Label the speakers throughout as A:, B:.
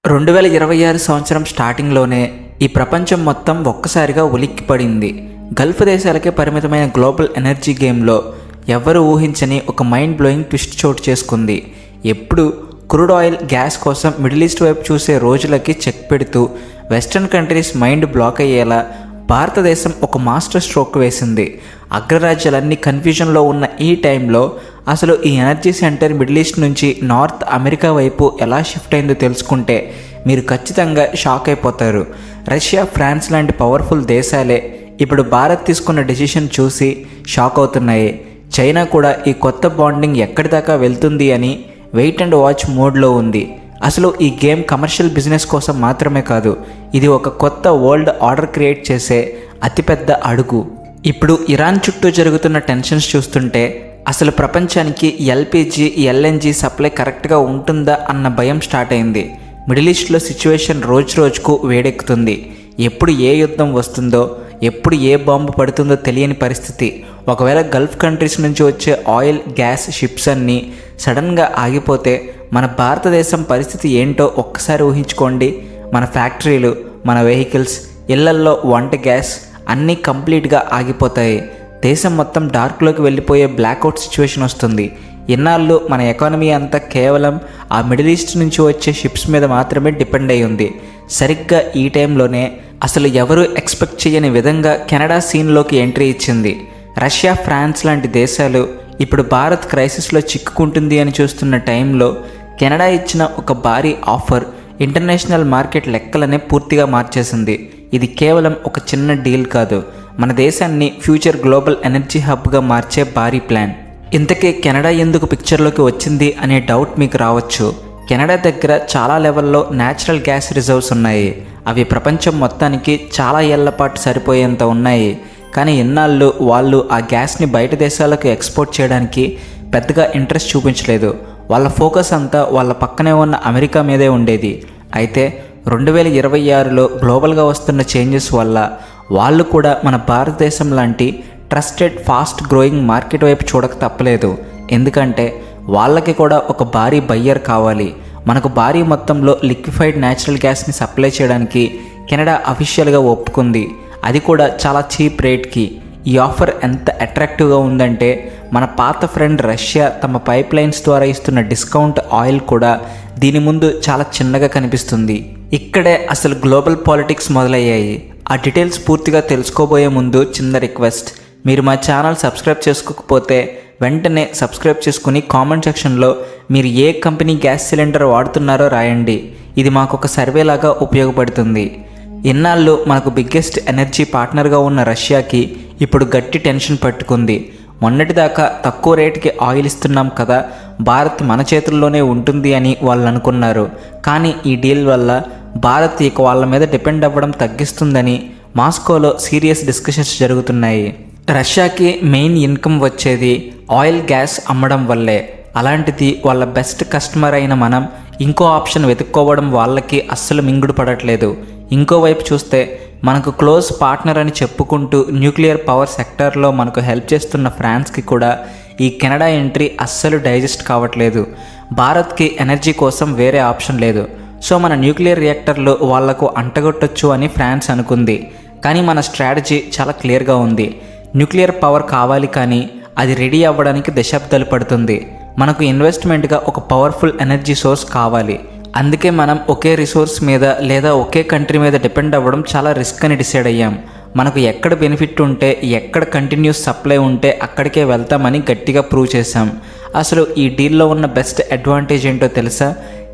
A: 2026 సంవత్సరం స్టార్టింగ్లోనే ఈ ప్రపంచం మొత్తం ఒక్కసారిగా ఉలిక్కిపడింది. గల్ఫ్ దేశాలకే పరిమితమైన గ్లోబల్ ఎనర్జీ గేమ్లో ఎవ్వరూ ఊహించని ఒక మైండ్ బ్లోయింగ్ ట్విస్ట్ చోటు చేసుకుంది. ఎప్పుడు క్రూడ్ ఆయిల్, గ్యాస్ కోసం మిడిల్ ఈస్ట్ వైపు చూసే రోజులకి చెక్ పెడుతూ వెస్ట్రన్ కంట్రీస్ మైండ్ బ్లాక్ అయ్యేలా భారతదేశం ఒక మాస్టర్ స్ట్రోక్ వేసింది. అగ్రరాజ్యాలన్నీ కన్ఫ్యూజన్లో ఉన్న ఈ టైంలో అసలు ఈ ఎనర్జీ సెంటర్ మిడిల్ ఈస్ట్ నుంచి నార్త్ అమెరికా వైపు ఎలా షిఫ్ట్ అయిందో తెలుసుకుంటే మీరు ఖచ్చితంగా షాక్ అయిపోతారు. రష్యా, ఫ్రాన్స్ లాంటి పవర్ఫుల్ దేశాలే ఇప్పుడు భారత్ తీసుకున్న డెసిషన్ చూసి షాక్ అవుతున్నాయి. చైనా కూడా ఈ కొత్త బాండింగ్ ఎక్కడి దాకా వెళ్తుంది అని వెయిట్ అండ్ వాచ్ మోడ్లో ఉంది. అసలు ఈ గేమ్ కమర్షియల్ బిజినెస్ కోసం మాత్రమే కాదు, ఇది ఒక కొత్త వరల్డ్ ఆర్డర్ క్రియేట్ చేసే అతిపెద్ద అడుగు. ఇప్పుడు ఇరాన్ చుట్టూ జరుగుతున్న టెన్షన్స్ చూస్తుంటే అసలు ప్రపంచానికి ఎల్పిజి, ఎల్ఎన్జి సప్లై కరెక్ట్గా ఉంటుందా అన్న భయం స్టార్ట్ అయింది. మిడిల్ ఈస్ట్లో సిచ్యువేషన్ రోజు రోజుకు వేడెక్కుతుంది. ఎప్పుడు ఏ యుద్ధం వస్తుందో, ఎప్పుడు ఏ బాంబు పడుతుందో తెలియని పరిస్థితి. ఒకవేళ గల్ఫ్ కంట్రీస్ నుంచి వచ్చే ఆయిల్, గ్యాస్ షిప్స్ అన్నీ సడన్గా ఆగిపోతే మన భారతదేశం పరిస్థితి ఏంటో ఒక్కసారి ఊహించుకోండి. మన ఫ్యాక్టరీలు, మన వెహికల్స్, ఇళ్లల్లో వంట గ్యాస్ అన్నీ కంప్లీట్గా ఆగిపోతాయి. దేశం మొత్తం డార్క్లోకి వెళ్ళిపోయే బ్లాక్అవుట్ సిచ్యువేషన్ వస్తుంది. ఇన్నాళ్ళు మన ఎకానమీ అంతా కేవలం ఆ మిడిల్ ఈస్ట్ నుంచి వచ్చే షిప్స్ మీద మాత్రమే డిపెండ్ అయి ఉంది. సరిగ్గా ఈ టైంలోనే అసలు ఎవరూ ఎక్స్పెక్ట్ చేయని విధంగా కెనడా సీన్లోకి ఎంట్రీ ఇచ్చింది. రష్యా, ఫ్రాన్స్ లాంటి దేశాలు ఇప్పుడు భారత్ క్రైసిస్లో చిక్కుకుంటుంది అని చూస్తున్న టైంలో కెనడా ఇచ్చిన ఒక భారీ ఆఫర్ ఇంటర్నేషనల్ మార్కెట్ లెక్కలనే పూర్తిగా మార్చేసింది. ఇది కేవలం ఒక చిన్న డీల్ కాదు, మన దేశాన్ని ఫ్యూచర్ గ్లోబల్ ఎనర్జీ హబ్గా మార్చే భారీ ప్లాన్. ఇంతకీ కెనడా ఎందుకు పిక్చర్లోకి వచ్చింది అనే డౌట్ మీకు రావచ్చు. కెనడా దగ్గర చాలా లెవెల్లో న్యాచురల్ గ్యాస్ రిజర్వ్స్ ఉన్నాయి. అవి ప్రపంచం మొత్తానికి చాలా ఏళ్ల పాటు సరిపోయేంత ఉన్నాయి. కానీ ఇన్నాళ్ళు వాళ్ళు ఆ గ్యాస్ని బయట దేశాలకు ఎక్స్పోర్ట్ చేయడానికి పెద్దగా ఇంట్రెస్ట్ చూపించలేదు. వాళ్ళ ఫోకస్ అంతా వాళ్ళ పక్కనే ఉన్న అమెరికా మీదే ఉండేది. అయితే 2026లో గ్లోబల్గా వస్తున్న చేంజెస్ వల్ల వాళ్ళు కూడా మన భారతదేశం లాంటి ట్రస్టెడ్, ఫాస్ట్ గ్రోయింగ్ మార్కెట్ వైపు చూడక తప్పలేదు. ఎందుకంటే వాళ్ళకి కూడా ఒక భారీ బయ్యర్ కావాలి. మనకు భారీ మొత్తంలో లిక్విఫైడ్ న్యాచురల్ గ్యాస్ని సప్లై చేయడానికి కెనడా అఫీషియల్గా ఒప్పుకుంది. అది కూడా చాలా చీప్ రేట్కి. ఈ ఆఫర్ ఎంత అట్రాక్టివ్గా ఉందంటే మన పాత ఫ్రెండ్ రష్యా తమ పైప్ లైన్స్ ద్వారా ఇస్తున్న డిస్కౌంట్ ఆయిల్ కూడా దీని ముందు చాలా చిన్నగా కనిపిస్తుంది. ఇక్కడే అసలు గ్లోబల్ పాలిటిక్స్ మొదలయ్యాయి. ఆ డీటెయిల్స్ పూర్తిగా తెలుసుకోబోయే ముందు చిన్న రిక్వెస్ట్, మీరు మా ఛానల్ సబ్స్క్రైబ్ చేసుకోకపోతే వెంటనే సబ్స్క్రైబ్ చేసుకుని కామెంట్ సెక్షన్లో మీరు ఏ కంపెనీ గ్యాస్ సిలిండర్ వాడుతున్నారో రాయండి. ఇది మాకు ఒక సర్వే లాగా ఉపయోగపడుతుంది. ఇన్నాళ్ళు మనకు బిగ్గెస్ట్ ఎనర్జీ పార్ట్నర్గా ఉన్న రష్యాకి ఇప్పుడు గట్టి టెన్షన్ పట్టుకుంది. మొన్నటిదాకా తక్కువ రేటుకి ఆయిల్ ఇస్తున్నాం కదా, భారత్ మన చేతుల్లోనే ఉంటుంది అని వాళ్ళు అనుకున్నారు. కానీ ఈ డీల్ వల్ల భారత్ ఇక వాళ్ళ మీద డిపెండ్ అవ్వడం తగ్గిస్తుందని మాస్కోలో సీరియస్ డిస్కషన్స్ జరుగుతున్నాయి. రష్యాకి మెయిన్ ఇన్కమ్ వచ్చేది ఆయిల్, గ్యాస్ అమ్మడం వల్లే. అలాంటిది వాళ్ళ బెస్ట్ కస్టమర్ అయిన మనం ఇంకో ఆప్షన్ వెతుక్కోవడం వాళ్ళకి అస్సలు మింగుడు పడట్లేదు. ఇంకోవైపు చూస్తే మనకు క్లోజ్ పార్ట్నర్ అని చెప్పుకుంటూ న్యూక్లియర్ పవర్ సెక్టార్లో మనకు హెల్ప్ చేస్తున్న ఫ్రాన్స్కి కూడా ఈ కెనడా ఎంట్రీ అస్సలు డైజెస్ట్ కావట్లేదు. భారత్కి ఎనర్జీ కోసం వేరే ఆప్షన్ లేదు. సో మన న్యూక్లియర్ రియాక్టర్లు వాళ్లకు అంటగొట్టొచ్చు అని ఫ్రాన్స్ అనుకుంది. కానీ మన స్ట్రాటజీ చాలా క్లియర్గా ఉంది. న్యూక్లియర్ పవర్ కావాలి, కానీ అది రెడీ అవ్వడానికి దశాబ్దాలు పడుతుంది. మనకు ఇన్వెస్ట్మెంట్గా ఒక పవర్ఫుల్ ఎనర్జీ సోర్స్ కావాలి. అందుకే మనం ఒకే రిసోర్స్ మీద లేదా ఒకే కంట్రీ మీద డిపెండ్ అవ్వడం చాలా రిస్క్ అని డిసైడ్ అయ్యాం. మనకు ఎక్కడ బెనిఫిట్ ఉంటే, ఎక్కడ కంటిన్యూస్ సప్లై ఉంటే అక్కడికే వెళ్తామని గట్టిగా ప్రూవ్ చేశాం. అసలు ఈ డీల్లో ఉన్న బెస్ట్ అడ్వాంటేజ్ ఏంటో తెలుసా?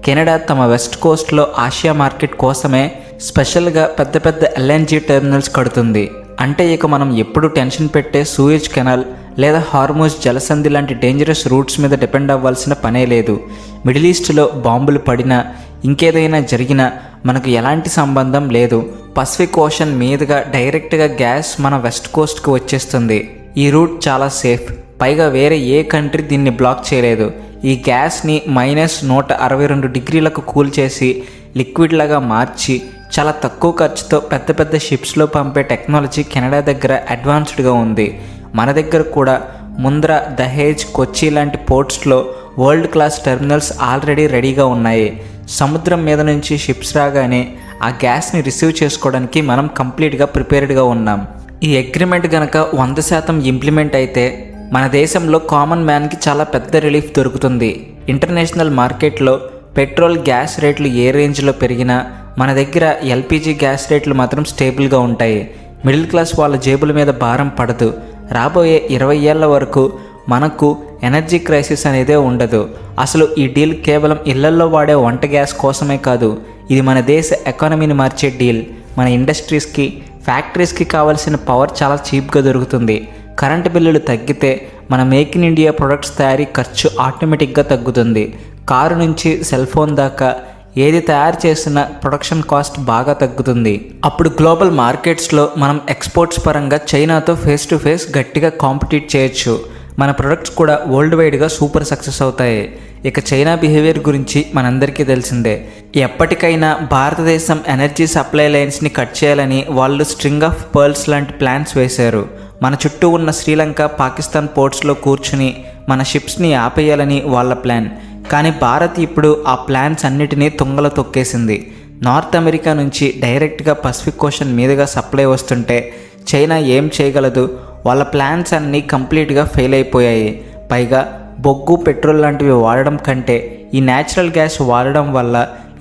A: కెనడా తమ వెస్ట్ కోస్ట్లో ఆసియా మార్కెట్ కోసమే స్పెషల్గా పెద్ద పెద్ద ఎల్ఎన్జీ టెర్మినల్స్ కడుతుంది. అంటే ఇక మనం ఎప్పుడు టెన్షన్ పెట్టే సూయజ్ కెనాల్ లేదా హార్మోజ్ జలసంధి లాంటి డేంజరస్ రూట్స్ మీద డిపెండ్ అవ్వాల్సిన పనే లేదు. మిడిల్ ఈస్ట్లో బాంబులు పడినా, ఇంకేదైనా జరిగినా మనకు ఎలాంటి సంబంధం లేదు. పసిఫిక్ ఓషన్ మీదుగా డైరెక్ట్గా గ్యాస్ మన వెస్ట్ కోస్ట్కి వచ్చేస్తుంది. ఈ రూట్ చాలా సేఫ్. పైగా వేరే ఏ కంట్రీ దీన్ని బ్లాక్ చేయలేదు. ఈ గ్యాస్ని -162 డిగ్రీలకు కూల్ చేసి లిక్విడ్ లాగా మార్చి చాలా తక్కువ ఖర్చుతో పెద్ద పెద్ద షిప్స్లో పంపే టెక్నాలజీ కెనడా దగ్గర అడ్వాన్స్డ్గా ఉంది. మన దగ్గర కూడా ముంద్రా, దహేజ్, కొచ్చి లాంటి పోర్ట్స్లో వరల్డ్ క్లాస్ టెర్మినల్స్ ఆల్రెడీ రెడీగా ఉన్నాయి. సముద్రం మీద నుంచి షిప్స్ రాగానే ఆ గ్యాస్ని రిసీవ్ చేసుకోవడానికి మనం కంప్లీట్గా ప్రిపేర్డ్గా ఉన్నాం. ఈ అగ్రిమెంట్ కనుక 100% ఇంప్లిమెంట్ అయితే మన దేశంలో కామన్ మ్యాన్కి చాలా పెద్ద రిలీఫ్ దొరుకుతుంది. ఇంటర్నేషనల్ మార్కెట్లో పెట్రోల్ గ్యాస్ రేట్లు ఏ రేంజ్లో పెరిగినా మన దగ్గర ఎల్పిజి గ్యాస్ రేట్లు మాత్రం స్టేబుల్గా ఉంటాయి. మిడిల్ క్లాస్ వాళ్ళ జేబుల మీద భారం పడదు. రాబోయే 20 ఏళ్ల వరకు మనకు ఎనర్జీ క్రైసిస్ అనేదే ఉండదు. అసలు ఈ డీల్ కేవలం ఇళ్లల్లో వాడే వంట గ్యాస్ కోసమే కాదు, ఇది మన దేశ ఎకానమీని మార్చే డీల్. మన ఇండస్ట్రీస్కి, ఫ్యాక్టరీస్కి కావాల్సిన పవర్ చాలా చీప్గా దొరుకుతుంది. కరెంటు బిల్లులు తగ్గితే మన మేక్ ఇన్ ఇండియా ప్రొడక్ట్స్ తయారీ ఖర్చు ఆటోమేటిక్గా తగ్గుతుంది. కారు నుంచి సెల్ ఫోన్ దాకా ఏది తయారు చేసినా ప్రొడక్షన్ కాస్ట్ బాగా తగ్గుతుంది. అప్పుడు గ్లోబల్ మార్కెట్స్లో మనం ఎక్స్పోర్ట్స్ పరంగా చైనాతో ఫేస్ టు ఫేస్ గట్టిగా కాంపిటీట్ చేయొచ్చు. మన ప్రొడక్ట్స్ కూడా వరల్డ్ వైడ్గా సూపర్ సక్సెస్ అవుతాయి. ఇక చైనా బిహేవియర్ గురించి మనందరికీ తెలిసిందే. ఎప్పటికైనా భారతదేశం ఎనర్జీ సప్లై లైన్స్ని కట్ చేయాలని వాళ్ళు స్ట్రింగ్ ఆఫ్ పర్ల్స్ లాంటి ప్లాన్స్ వేశారు. మన చుట్టూ ఉన్న శ్రీలంక, పాకిస్తాన్ పోర్ట్స్లో కూర్చుని మన షిప్స్ని ఆపేయాలని వాళ్ళ ప్లాన్. కానీ భారత్ ఇప్పుడు ఆ ప్లాన్స్ అన్నిటినీ తుంగలో తొక్కేసింది. నార్త్ అమెరికా నుంచి డైరెక్ట్గా పసిఫిక్ ఓషన్ మీదుగా సప్లై వస్తుంటే చైనా ఏం చేయగలదు? వాళ్ళ ప్లాన్స్ అన్నీ కంప్లీట్గా ఫెయిల్ అయిపోయాయి. పైగా బొగ్గు, పెట్రోల్ లాంటివి వాడడం కంటే ఈ న్యాచురల్ గ్యాస్ వాడడం వల్ల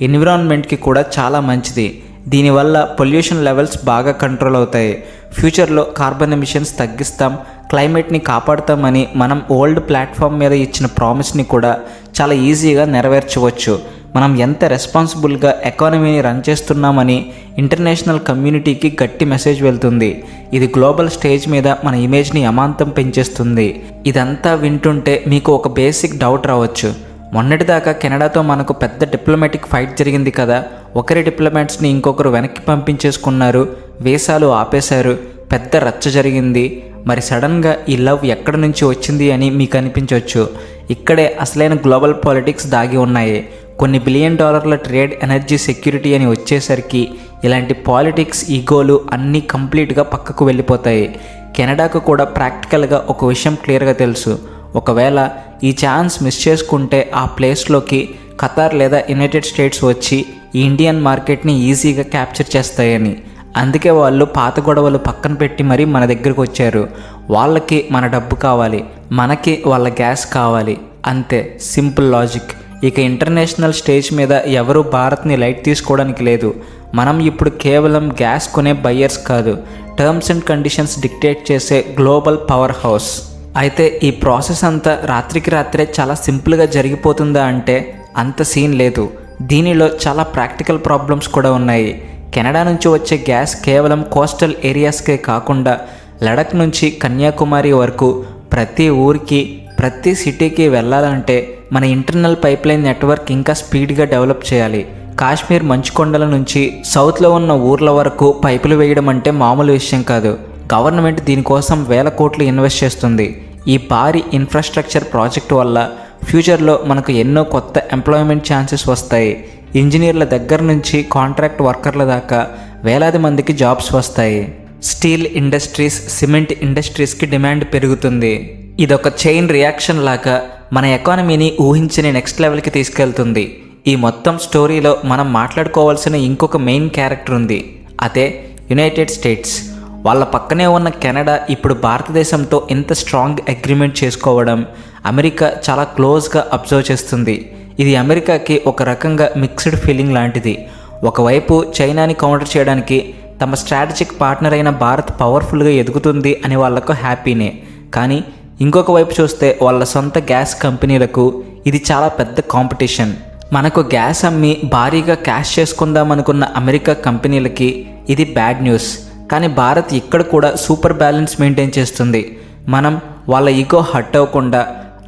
A: ఎన్విరాన్మెంట్కి కూడా చాలా మంచిది. దీనివల్ల పొల్యూషన్ లెవెల్స్ బాగా కంట్రోల్ అవుతాయి. ఫ్యూచర్లో కార్బన్ ఎమిషన్స్ తగ్గిస్తాం, క్లైమేట్ని కాపాడుతామని మనం ఓల్డ్ ప్లాట్ఫామ్ మీద ఇచ్చిన ప్రామిస్ని కూడా చాలా ఈజీగా నెరవేర్చవచ్చు. మనం ఎంత రెస్పాన్సిబుల్గా ఎకానమీని రన్ చేస్తున్నామని ఇంటర్నేషనల్ కమ్యూనిటీకి గట్టి మెసేజ్ వెళ్తుంది. ఇది గ్లోబల్ స్టేజ్ మీద మన ఇమేజ్ని అమాంతం పెంచేస్తుంది. ఇదంతా వింటుంటే మీకు ఒక బేసిక్ డౌట్ రావచ్చు. మొన్నటిదాకా కెనడాతో మనకు పెద్ద డిప్లొమాటిక్ ఫైట్ జరిగింది కదా, ఒకరి డిప్లొమాట్స్ని ఇంకొకరు వెనక్కి పంపించేసుకున్నారు, వీసాలు ఆపేశారు, పెద్ద రచ్చ జరిగింది. మరి సడన్గా ఈ లవ్ ఎక్కడి నుంచి వచ్చింది అని మీకు అనిపించవచ్చు. ఇక్కడే అసలైన గ్లోబల్ పాలిటిక్స్ దాగి ఉన్నాయి. కొన్ని $1 బిలియన్ ట్రేడ్, ఎనర్జీ, సెక్యూరిటీ అని వచ్చేసరికి ఇలాంటి పాలిటిక్స్, ఈగోలు అన్నీ కంప్లీట్గా పక్కకు వెళ్ళిపోతాయి. కెనడాకు కూడా ప్రాక్టికల్గా ఒక విషయం క్లియర్గా తెలుసు. ఒకవేళ ఈ ఛాన్స్ మిస్ చేసుకుంటే ఆ ప్లేస్లోకి ఖతార్ లేదా యునైటెడ్ స్టేట్స్ వచ్చి ఈ ఇండియన్ మార్కెట్ని ఈజీగా క్యాప్చర్ చేస్తాయని. అందుకే వాళ్ళు పాత గొడవలు పక్కన పెట్టి మరీ మన దగ్గరకు వచ్చారు. వాళ్ళకి మన డబ్బు కావాలి, మనకి వాళ్ళ గ్యాస్ కావాలి, అంతే. Simple logic. ఇక ఇంటర్నేషనల్ స్టేజ్ మీద ఎవరూ భారత్ని లైట్ తీసుకోవడానికి లేదు. మనం ఇప్పుడు కేవలం గ్యాస్ కొనే బయ్యర్స్ కాదు, టర్మ్స్ అండ్ కండిషన్స్ డిక్టేట్ చేసే గ్లోబల్ పవర్ హౌస్. అయితే ఈ ప్రాసెస్ అంతా రాత్రికి రాత్రే చాలా సింపుల్గా జరిగిపోతుందా అంటే అంత సీన్ లేదు. దీనిలో చాలా ప్రాక్టికల్ ప్రాబ్లమ్స్ కూడా ఉన్నాయి. కెనడా నుంచి వచ్చే గ్యాస్ కేవలం కోస్టల్ ఏరియాస్కే కాకుండా లడఖ్ నుంచి కన్యాకుమారి వరకు ప్రతి ఊరికి, ప్రతి సిటీకి వెళ్ళాలంటే మన ఇంటర్నల్ పైప్లైన్ నెట్వర్క్ ఇంకా స్పీడ్గా డెవలప్ చేయాలి. కాశ్మీర్ మంచుకొండల నుంచి సౌత్లో ఉన్న ఊర్ల వరకు పైపులు వేయడం అంటే మామూలు విషయం కాదు. గవర్నమెంట్ దీనికోసం వేల కోట్లు ఇన్వెస్ట్ చేస్తుంది. ఈ భారీ ఇన్ఫ్రాస్ట్రక్చర్ ప్రాజెక్టు వల్ల ఫ్యూచర్లో మనకు ఎన్నో కొత్త ఎంప్లాయ్మెంట్ ఛాన్సెస్ వస్తాయి. ఇంజనీర్ల దగ్గర నుంచి కాంట్రాక్ట్ వర్కర్ల దాకా వేలాది మందికి జాబ్స్ వస్తాయి. స్టీల్ ఇండస్ట్రీస్, సిమెంట్ ఇండస్ట్రీస్కి డిమాండ్ పెరుగుతుంది. ఇదొక చైన్ రియాక్షన్ లాగా మన ఎకానమీని ఊహించని నెక్స్ట్ లెవెల్కి తీసుకెళ్తుంది. ఈ మొత్తం స్టోరీలో మనం మాట్లాడుకోవాల్సిన ఇంకొక మెయిన్ క్యారెక్టర్ ఉంది, అదే యునైటెడ్ స్టేట్స్. వాళ్ళ పక్కనే ఉన్న కెనడా ఇప్పుడు భారతదేశంతో ఇంత స్ట్రాంగ్ అగ్రిమెంట్ చేసుకోవడం అమెరికా చాలా క్లోజ్గా అబ్జర్వ్ చేస్తుంది. ఇది అమెరికాకి ఒక రకంగా మిక్స్డ్ ఫీలింగ్ లాంటిది. ఒకవైపు చైనాని కౌంటర్ చేయడానికి తమ స్ట్రాటజిక్ పార్ట్నర్ అయిన భారత్ పవర్ఫుల్గా ఎదుగుతుంది అని వాళ్లకు హ్యాపీనే. కానీ ఇంకొక వైపు చూస్తే వాళ్ళ సొంత గ్యాస్ కంపెనీలకు ఇది చాలా పెద్ద కాంపిటీషన్. మనకు గ్యాస్ అమ్మి భారీగా క్యాష్ చేసుకుందామనుకున్న అమెరికా కంపెనీలకి ఇది బ్యాడ్ న్యూస్. కానీ భారత్ ఇక్కడ కూడా సూపర్ బ్యాలెన్స్ మెయింటైన్ చేస్తుంది. మనం వాళ్ళ ఈగో హర్ట్ అవ్వకుండా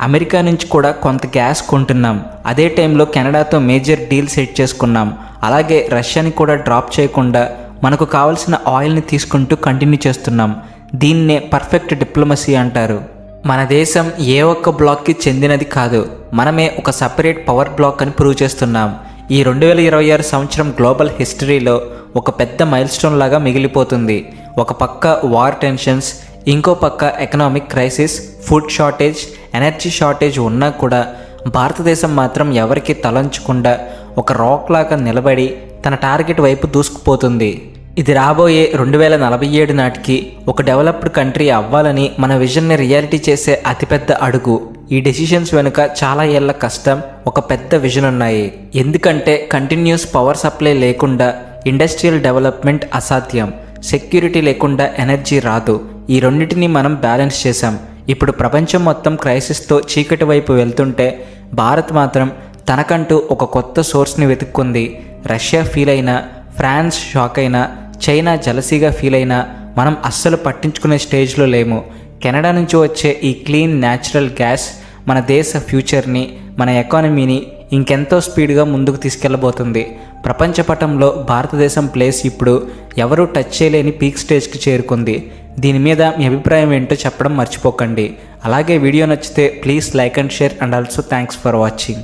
A: అమెరికా నుంచి కూడా కొంత గ్యాస్ కొంటున్నాం. అదే టైంలో కెనడాతో మేజర్ డీల్ సెట్ చేసుకున్నాం. అలాగే రష్యాని కూడా డ్రాప్ చేయకుండా మనకు కావాల్సిన ఆయిల్ని తీసుకుంటూ కంటిన్యూ చేస్తున్నాం. దీన్నే పర్ఫెక్ట్ డిప్లొమసీ అంటారు. మన దేశం ఏ ఒక్క బ్లాక్కి చెందినది కాదు, మనమే ఒక సపరేట్ పవర్ బ్లాక్ అని ప్రూవ్ చేస్తున్నాం. ఈ 2026 సంవత్సరం గ్లోబల్ హిస్టరీలో ఒక పెద్ద మైల్ స్టోన్ లాగా మిగిలిపోతుంది. ఒక పక్క వార్ టెన్షన్స్, ఇంకో పక్క economic crisis, food shortage, energy shortage ఉన్నా కూడా భారతదేశం మాత్రం ఎవరికి తలంచకుండా ఒక రాక్ లాగా నిలబడి తన టార్గెట్ వైపు దూసుకుపోతుంది. ఇది రాబోయే 2047 నాటికి ఒక డెవలప్డ్ కంట్రీ అవ్వాలని మన విజన్ని రియాలిటీ చేసే అతిపెద్ద అడుగు. ఈ డెసిషన్స్ వెనుక చాలా ఏళ్ల కష్టం, ఒక పెద్ద విజన్ ఉన్నాయి. ఎందుకంటే కంటిన్యూస్ పవర్ సప్లై లేకుండా ఇండస్ట్రియల్ డెవలప్మెంట్ అసాధ్యం, సెక్యూరిటీ లేకుండా ఎనర్జీ రాదు. ఈ రెండింటిని మనం బ్యాలెన్స్ చేశాం. ఇప్పుడు ప్రపంచం మొత్తం క్రైసిస్తో చీకటి వైపు వెళ్తుంటే భారత్ మాత్రం తనకంటూ ఒక కొత్త సోర్స్ని వెతుక్కుంది. రష్యా ఫీల్ అయినా, ఫ్రాన్స్ షాక్ అయినా, చైనా జలసీగా ఫీల్ అయినా మనం అస్సలు పట్టించుకునే స్టేజ్లో లేము. కెనడా నుంచి వచ్చే ఈ క్లీన్ న్యాచురల్ గ్యాస్ మన దేశ ఫ్యూచర్ని, మన ఎకానమీని ఇంకెంతో స్పీడ్గా ముందుకు తీసుకెళ్లబోతుంది. ప్రపంచ పటంలో భారతదేశం ప్లేస్ ఇప్పుడు ఎవరూ టచ్ చేయలేని పీక్ స్టేజ్కి చేరుకుంది. దీని మీద మీ అభిప్రాయం ఏంటో చెప్పడం మర్చిపోకండి. అలాగే వీడియో నచ్చితే please like and share and also thanks for watching.